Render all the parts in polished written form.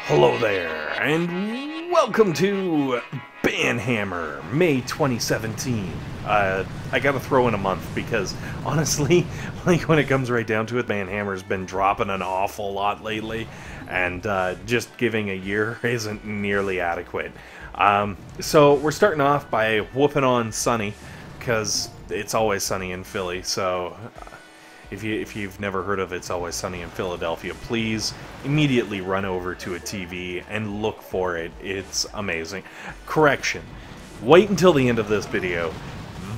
Hello there, and welcome to Banhammer, May 2017. I gotta throw in a month because, honestly, like when it comes right down to it, Banhammer's been dropping an awful lot lately, and just giving a year isn't nearly adequate. So we're starting off by whooping on Sunny, because it's always sunny in Philly, so... If you've never heard of It's Always Sunny in Philadelphia, please immediately run over to a TV and look for it. It's amazing. Correction. Wait until the end of this video,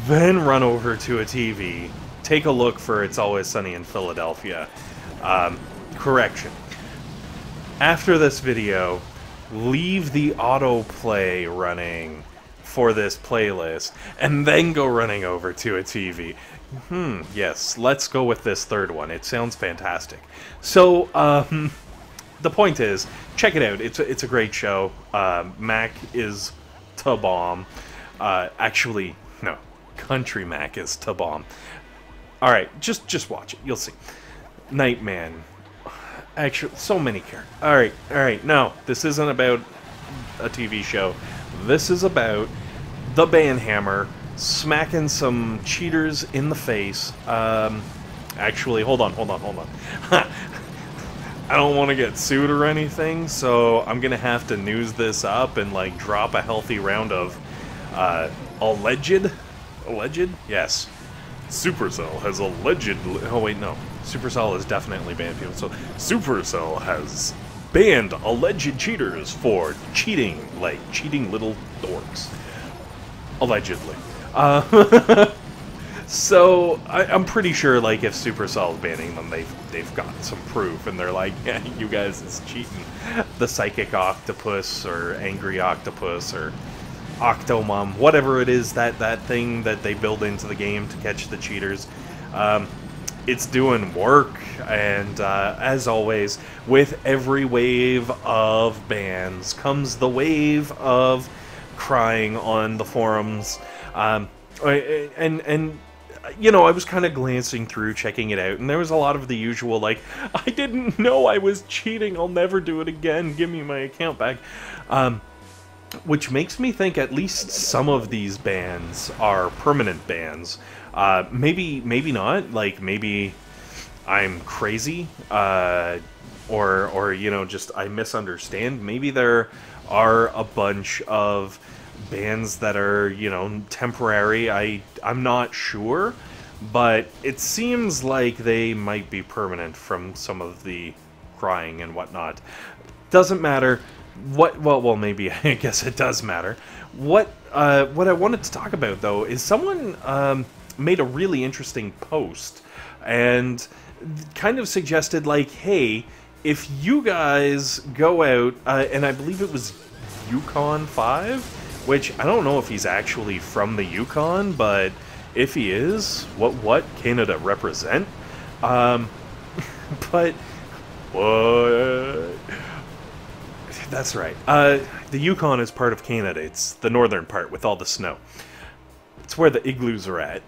then run over to a TV, take a look for It's Always Sunny in Philadelphia. Correction. After this video, leave the autoplay running for this playlist, and then go running over to a TV. Yes, let's go with this third one. It sounds fantastic. So, the point is, check it out. It's a great show. Mac is ta bomb. Actually, no. Country Mac is ta bomb. Alright, just watch it. You'll see. Nightman. Actually, so many characters. Alright, no. This isn't about a TV show. This is about the Banhammer smacking some cheaters in the face. Actually, hold on. I don't want to get sued or anything, so I'm gonna have to news this up and like drop a healthy round of alleged? Yes. Supercell has allegedly... Oh wait, no. Supercell has definitely banned people. So Supercell has banned alleged cheaters for cheating, like cheating little dorks. Allegedly. So I'm pretty sure, like, if Supercell's banning them, they've got some proof, and they're like, yeah, you guys is cheating. The Psychic Octopus, or Angry Octopus, or Octomom, whatever it is, that thing that they build into the game to catch the cheaters. It's doing work, and as always, with every wave of bans comes the wave of crying on the forums. And you know, I was kind of glancing through, checking it out, and there was a lot of the usual, like, I didn't know I was cheating, I'll never do it again, give me my account back. Which makes me think at least some of these bans are permanent bans. Maybe not, like, maybe I'm crazy, or, you know, just I misunderstand. Maybe there are a bunch of bans that are, you know, temporary. I'm not sure, but it seems like they might be permanent from some of the crying and whatnot. Doesn't matter. Well, maybe I guess it does matter. What I wanted to talk about, though, is someone made a really interesting post and kind of suggested, like, hey, if you guys go out, and I believe it was Yukon 5, which I don't know if he's actually from the Yukon, but if he is, what Canada represent? But what? That's right. The Yukon is part of Canada. It's the northern part with all the snow. It's where the igloos are at.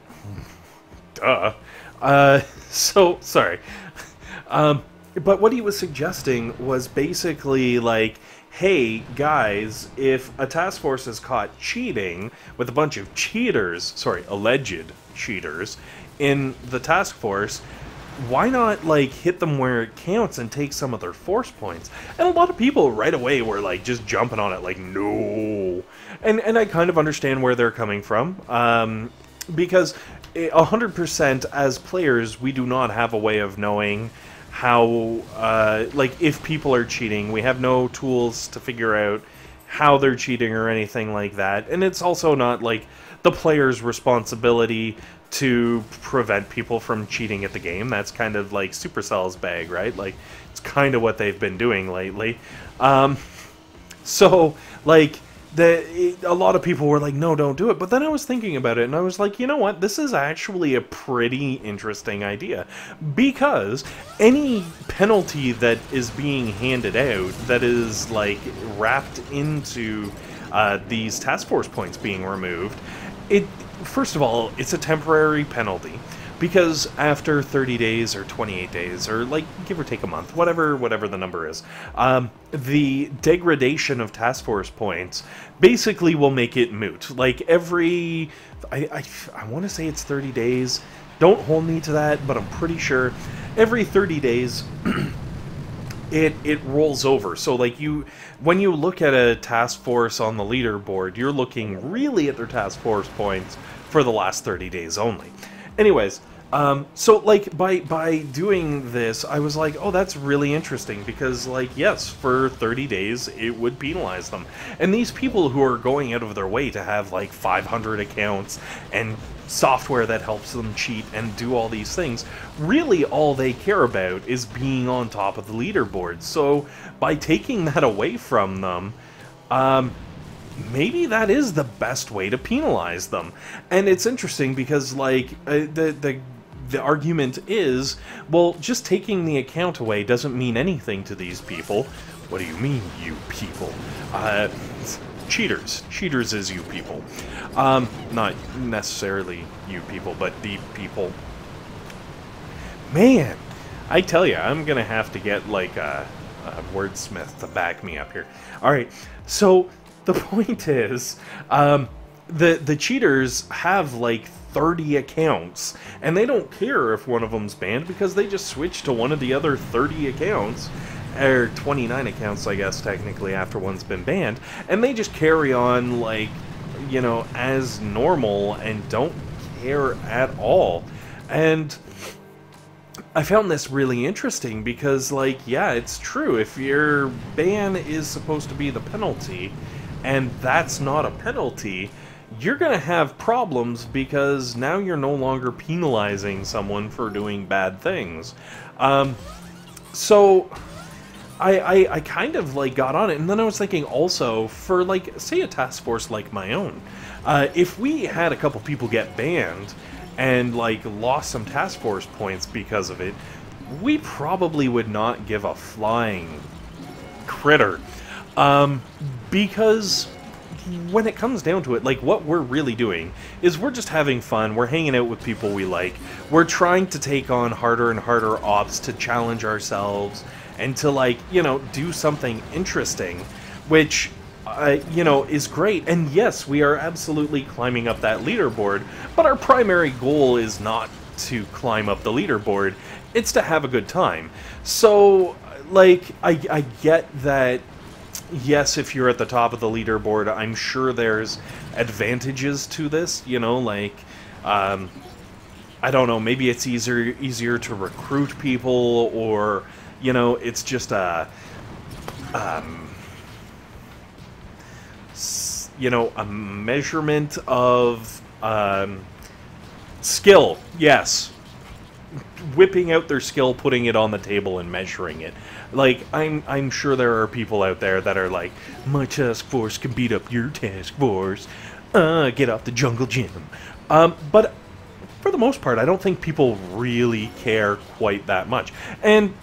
Duh. So sorry. But what he was suggesting was basically like, hey, guys, if a task force is caught cheating with a bunch of alleged cheaters in the task force, why not, like, hit them where it counts and take some of their force points? And a lot of people right away were, like, just jumping on it, like, no. And I kind of understand where they're coming from, because 100% as players, we do not have a way of knowing how, like, if people are cheating. We have no tools to figure out how they're cheating or anything like that. And it's also not, like, the player's responsibility to prevent people from cheating at the game. That's kind of, like, Supercell's bag, right? Like, it's kind of what they've been doing lately. So, like, a lot of people were like, no, don't do it. But then I was thinking about it, and I was like, you know what? This is actually a pretty interesting idea. Because any penalty that is being handed out that is, like, wrapped into these task force points being removed, first of all, it's a temporary penalty. because after 30 days or 28 days, or like give or take a month, whatever the number is, the degradation of task force points basically will make it moot. Like every, I want to say it's 30 days. Don't hold me to that, but I'm pretty sure every 30 days it rolls over. So like when you look at a task force on the leaderboard, you're looking really at their task force points for the last 30 days only. Anyways, so like by doing this, I was like, oh, that's really interesting, because like, yes, for 30 days it would penalize them. And these people who are going out of their way to have like 500 accounts and software that helps them cheat and do all these things, really all they care about is being on top of the leaderboard. So by taking that away from them, maybe that is the best way to penalize them. And it's interesting because like the argument is, well, just taking the account away doesn't mean anything to these people. What do you mean, you people? Cheaters. Cheaters is you people. Not necessarily you people, but the people. Man, I tell you, I'm gonna have to get like a wordsmith to back me up here. Alright, so the point is, the cheaters have like 30 accounts, and they don't care if one of them's banned because they just switch to one of the other 30 accounts, or 29 accounts, I guess, technically, after one's been banned, and they just carry on, like, you know, as normal and don't care at all. And I found this really interesting because, like, yeah, it's true. If your ban is supposed to be the penalty, and that's not a penalty, you're going to have problems because now you're no longer penalizing someone for doing bad things. So I kind of like got on it, and then I was thinking also for like, say, a task force like my own, if we had a couple people get banned and like lost some task force points because of it, we probably would not give a flying critter, because when it comes down to it, like, what we're really doing is we're just having fun, we're hanging out with people we like, we're trying to take on harder and harder ops to challenge ourselves, and to, like, you know, do something interesting, which, you know, is great. And yes, we are absolutely climbing up that leaderboard, but our primary goal is not to climb up the leaderboard, it's to have a good time. So, like, I get that, yes, if you're at the top of the leaderboard, I'm sure there's advantages to this, you know, like, I don't know, maybe it's easier to recruit people, or, you know, it's just a, you know, a measurement of, skill, yes. Whipping out their skill, putting it on the table, and measuring it. Like, I'm sure there are people out there that are like, my task force can beat up your task force. Get off the jungle gym. But for the most part, I don't think people really care quite that much. And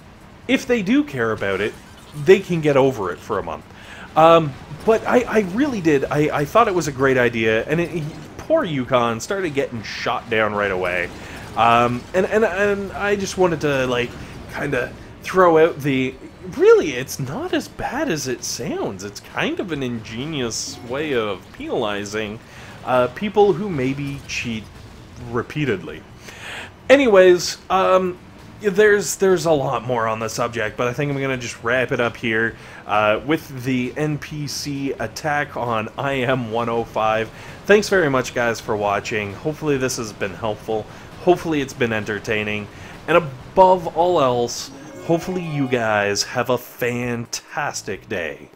if they do care about it, they can get over it for a month. But I really did. I thought it was a great idea, and poor Yukon started getting shot down right away. And I just wanted to, like, kind of throw out the, really, it's not as bad as it sounds. It's kind of an ingenious way of penalizing people who maybe cheat repeatedly. Anyways, there's a lot more on the subject, but I think I'm going to just wrap it up here with the NPC attack on IM-105. Thanks very much, guys, for watching. Hopefully this has been helpful. Hopefully it's been entertaining. And above all else, hopefully you guys have a fantastic day.